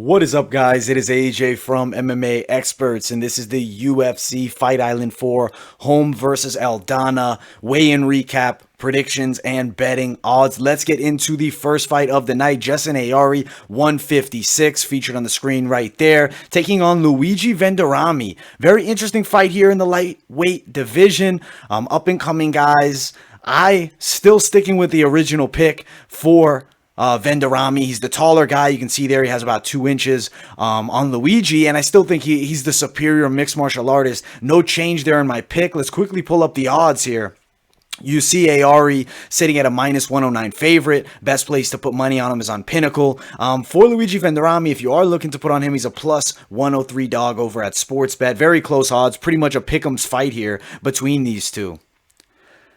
What is up, guys? It is AJ from MMA Experts, and this is the UFC Fight Island 4 Holm versus Aldana weigh-in recap, predictions, and betting odds. Let's get into the first fight of the night. Justin Ayari, 156, featured on the screen right there, taking on Luigi Randamie. Very interesting fight here in the lightweight division. Up-and-coming guys. I still sticking with the original pick for Randamie. He's the taller guy. You can see there he has about 2 inches on Luigi, and I still think he's the superior mixed martial artist. No change there in my pick. Let's quickly pull up the odds here. You see Ayari sitting at a minus 109 favorite. Best place to put money on him is on Pinnacle. For Luigi Randamie, if you are looking to put on him, he's a plus 103 dog over at Sportsbet. Very close odds. Pretty much a pick'em's fight here between these two.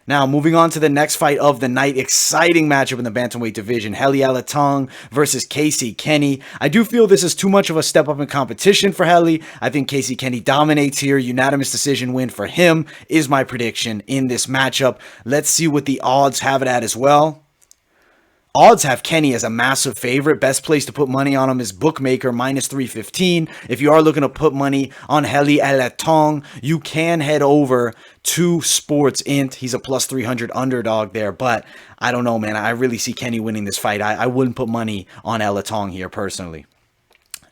Now, moving on to the next fight of the night. Exciting matchup in the bantamweight division. Heili Alateng versus Kenney. I do feel this is too much of a step up in competition for Heili. I think Kenney dominates here. Unanimous decision win for him is my prediction in this matchup. Let's see what the odds have it at as well. Odds have Kenney as a massive favorite. Best place to put money on him is Bookmaker, minus 315. If you are looking to put money on Heili Alateng, you can head over to Sports Int. He's a plus 300 underdog there, but I don't know, man. I really see Kenney winning this fight. I wouldn't put money on Alateng here, personally.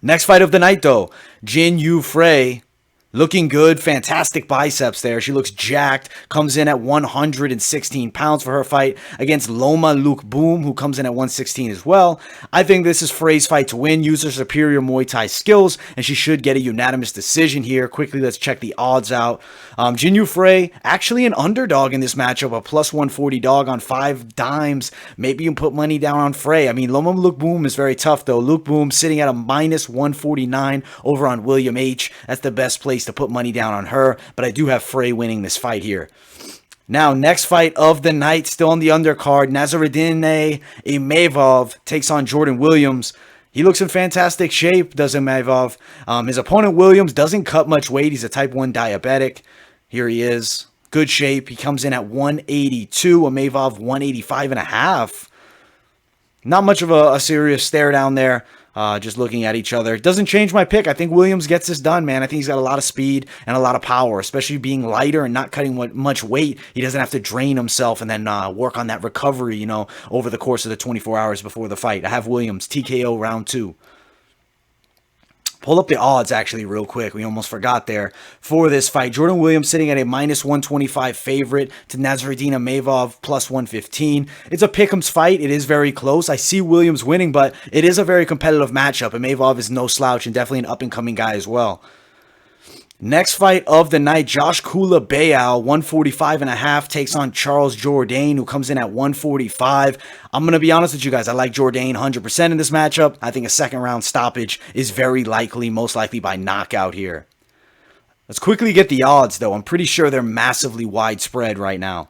Next fight of the night, though. Jinh Frey. Looking good, fantastic biceps there. She looks jacked, comes in at 116 pounds for her fight against Loma Lookboonmee, who comes in at 116 as well. I think this is Frey's fight to win. Use her superior Muay Thai skills, and she should get a unanimous decision here. Quickly, let's check the odds out. Jinh Frey, actually an underdog in this matchup, a plus 140 dog on 5 dimes. Maybe you can put money down on Frey. I mean, Loma Lookboonmee is very tough, though. Lookboonmee sitting at a minus 149 over on William H. That's the best place to put money down on her, but I do have Frey winning this fight here. Now, next fight of the night, still on the undercard. Nassourdine Imavov takes on Jordan Williams. He looks in fantastic shape, does Imavov. His opponent Williams doesn't cut much weight. He's a type 1 diabetic. Here he is. Good shape. He comes in at 182. Imavov 185 and a half. Not much of a serious stare down there. Just looking at each other. It doesn't change my pick. I think Williams gets this done, man. I think he's got a lot of speed and a lot of power, especially being lighter and not cutting much weight. He doesn't have to drain himself and then work on that recovery, over the course of the 24 hours before the fight. I have Williams, TKO round 2. Pull up the odds, actually, real quick. We almost forgot there for this fight. Jordan Williams sitting at a minus 125 favorite to Nassourdine Imavov, plus 115. It's a pick'em's fight. It is very close. I see Williams winning, but it is a very competitive matchup. Imavov is no slouch and definitely an up-and-coming guy as well. Next fight of the night, Josh Culibao, 145 and a half, takes on Charles Jourdain, who comes in at 145. I'm going to be honest with you guys. I like Jourdain 100% in this matchup. I think a second round stoppage is very likely, most likely by knockout here. Let's quickly get the odds, though. I'm pretty sure they're massively widespread right now.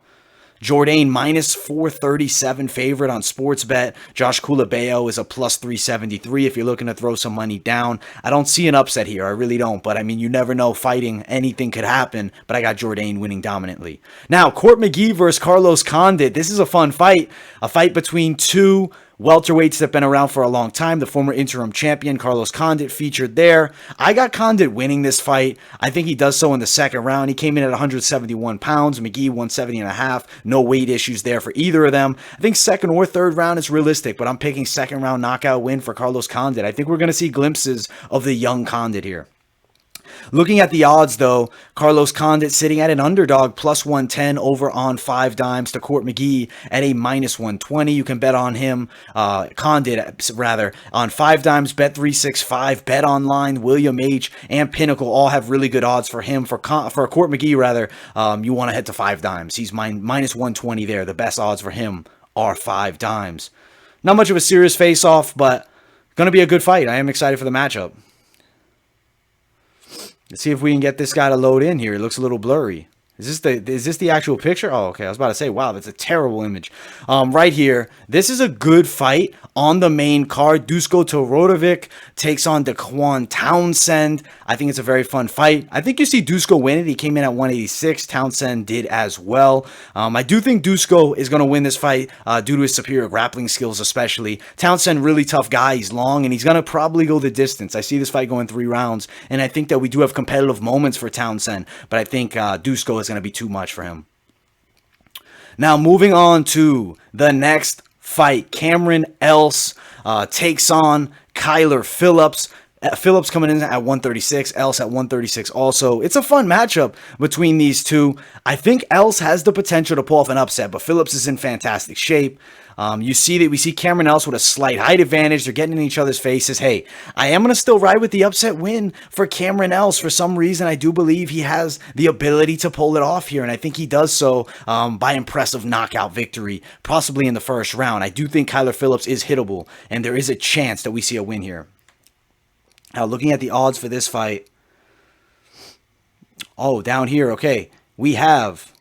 Jourdain minus 437 favorite on Sportsbet. Josh Culibao is a plus 373 if you're looking to throw some money down. I don't see an upset here. I really don't. But, I mean, you never know. Fighting, anything could happen. But I got Jourdain winning dominantly. Now, McGee versus Carlos Condit. This is a fun fight. A fight between two welterweights that have been around for a long time. The former interim champion, Carlos Condit, featured there. I got Condit winning this fight. I think he does so in the second round. He came in at 171 pounds. McGee 170 and a half. No weight issues there for either of them. I think second or third round is realistic, but I'm picking second round knockout win for Carlos Condit. I think we're going to see glimpses of the young Condit here. Looking at the odds, though, Carlos Condit sitting at an underdog, plus 110 over on 5 dimes to McGee at a minus 120. You can bet on him, Condit, rather, on 5 dimes, bet 365, bet online, William H, and Pinnacle all have really good odds for him. For McGee, rather, you want to head to 5 dimes. He's minus 120 there. The best odds for him are 5 dimes. Not much of a serious face-off, but going to be a good fight. I am excited for the matchup. Let's see if we can get this guy to load in here. It looks a little blurry. Is this the actual picture? Oh, okay. I was about to say, wow, that's a terrible image. Right here, this is a good fight on the main card. Dusko Todorovic takes on Dequan Townsend. I think it's a very fun fight. I think you see Dusko win it. He came in at 186. Townsend did as well. I do think Dusko is going to win this fight due to his superior grappling skills, especially. Townsend, really tough guy. He's long, and he's going to probably go the distance. I see this fight going 3 rounds, and I think that we do have competitive moments for Townsend, but I think Dusko is going to be too much for him. Now, moving on to the next fight. Cameron Else takes on Kyler Phillips. Phillips coming in at 136, Else at 136 also. It's a fun matchup between these two. I think Else has the potential to pull off an upset, but Phillips is in fantastic shape. We see Cameron Else with a slight height advantage. They're getting in each other's faces. Hey, I am going to still ride with the upset win for Cameron Else. For some reason, I do believe he has the ability to pull it off here, and I think he does so by impressive knockout victory, possibly in the first round. I do think Kyler Phillips is hittable, and there is a chance that we see a win here. Now, looking at the odds for this fight. Oh, down here, okay. We have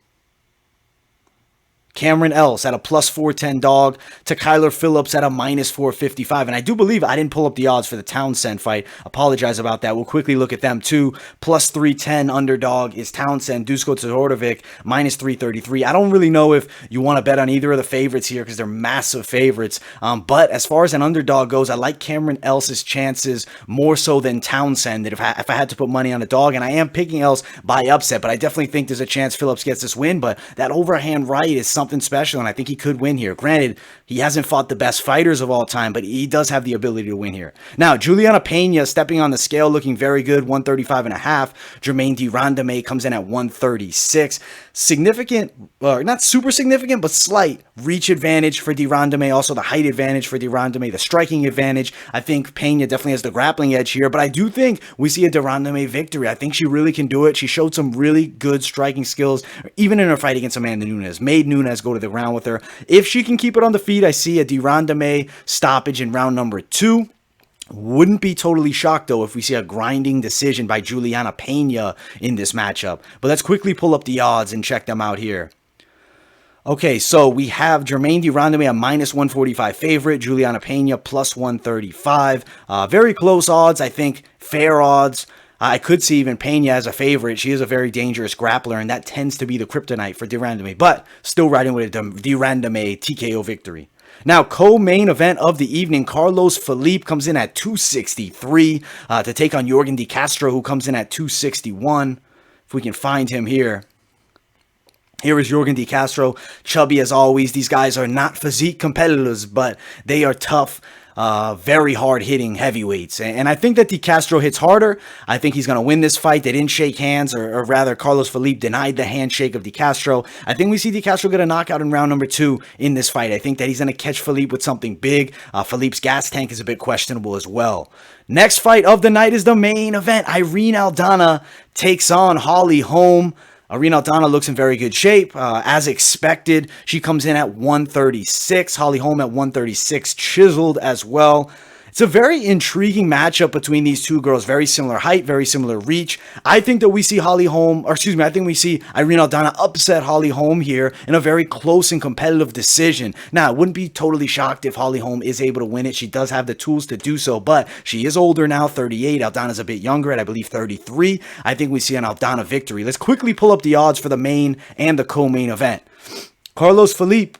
Cameron Else at a plus 410 dog to Kyler Phillips at a minus 455. And I do believe I didn't pull up the odds for the Townsend fight. Apologize about that. We'll quickly look at them too. Plus 310 underdog is Townsend. Dusko Todorovic minus 333. I don't really know if you want to bet on either of the favorites here because they're massive favorites. But as far as an underdog goes, I like Cameron Else's chances more so than Townsend. If I had to put money on a dog, and I am picking Else by upset, but I definitely think there's a chance Phillips gets this win. But that overhand right is something special, and I think he could win here. Granted, he hasn't fought the best fighters of all time, but he does have the ability to win here. Now, Julianna Pena stepping on the scale, looking very good, 135.5. Germaine Randamie comes in at 136. Significant, not super significant, but slight reach advantage for Randamie. Also, the height advantage for Randamie, the striking advantage. I think Pena definitely has the grappling edge here, but I do think we see a Randamie victory. I think she really can do it. She showed some really good striking skills, even in her fight against Amanda Nunes. Made Nunes go to the ground with her. If she can keep it on the feet, I see a Randamie stoppage in round number 2. Wouldn't be totally shocked, though, if we see a grinding decision by Julianna Pena in this matchup. But let's quickly pull up the odds and check them out here. Okay, so we have Germaine Randamie a minus 145 favorite, Julianna Pena plus 135. Very close odds, I think. Fair odds. I could see even Pena as a favorite. She is a very dangerous grappler, and that tends to be the kryptonite for Randamie. But still riding with a Randamie TKO victory. Now, co-main event of the evening, Carlos Felipe comes in at 263 to take on Yorgan de Castro, who comes in at 261. If we can find him here. Here is Yorgan de Castro, chubby as always. These guys are not physique competitors, but they are tough, very hard-hitting heavyweights. And I think that de Castro hits harder. I think he's going to win this fight. They didn't shake hands, or rather, Carlos Felipe denied the handshake of de Castro. I think we see de Castro get a knockout in round number 2 in this fight. I think that he's going to catch Felipe with something big. Felipe's gas tank is a bit questionable as well. Next fight of the night is the main event. Irene Aldana takes on Holm. Irene Aldana looks in very good shape. As expected, she comes in at 136. Holm at 136, chiseled as well. It's a very intriguing matchup between these two girls. Very similar height, very similar reach. I think that we see I think we see Irene Aldana upset Holm here in a very close and competitive decision. Now, I wouldn't be totally shocked if Holm is able to win it. She does have the tools to do so, but she is older now, 38. Aldana's a bit younger at, I believe, 33. I think we see an Aldana victory. Let's quickly pull up the odds for the main and the co-main event. Carlos Felipe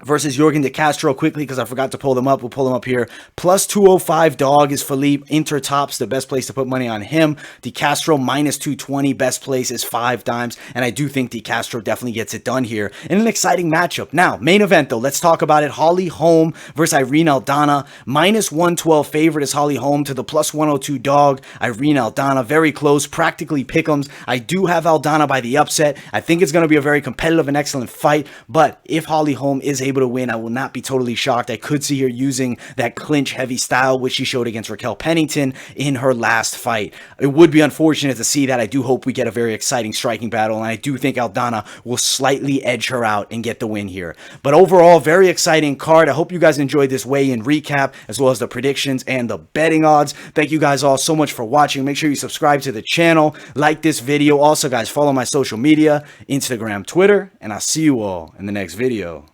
versus Yorgan de Castro quickly because I forgot to pull them up. We'll pull them up here. Plus 205 dog is Felipe. Inter tops, the best place to put money on him. De Castro minus 220. Best place is 5 times. And I do think De Castro definitely gets it done here in an exciting matchup. Now, main event though. Let's talk about it. Holm versus Irene Aldana. Minus 112 favorite is Holm to the plus 102 dog. Irene Aldana. Very close. Practically pick'ems. I do have Aldana by the upset. I think it's going to be a very competitive and excellent fight. But if Holm is able to win, I will not be totally shocked. I could see her using that clinch heavy style, which she showed against Raquel Pennington in her last fight. It would be unfortunate to see that. I do hope we get a very exciting striking battle, and I do think Aldana will slightly edge her out and get the win here. But overall, very exciting card. I hope you guys enjoyed this weigh-in recap, as well as the predictions and the betting odds. Thank you guys all so much for watching. Make sure you subscribe to the channel, like this video. Also, guys, follow my social media, Instagram, Twitter, and I'll see you all in the next video.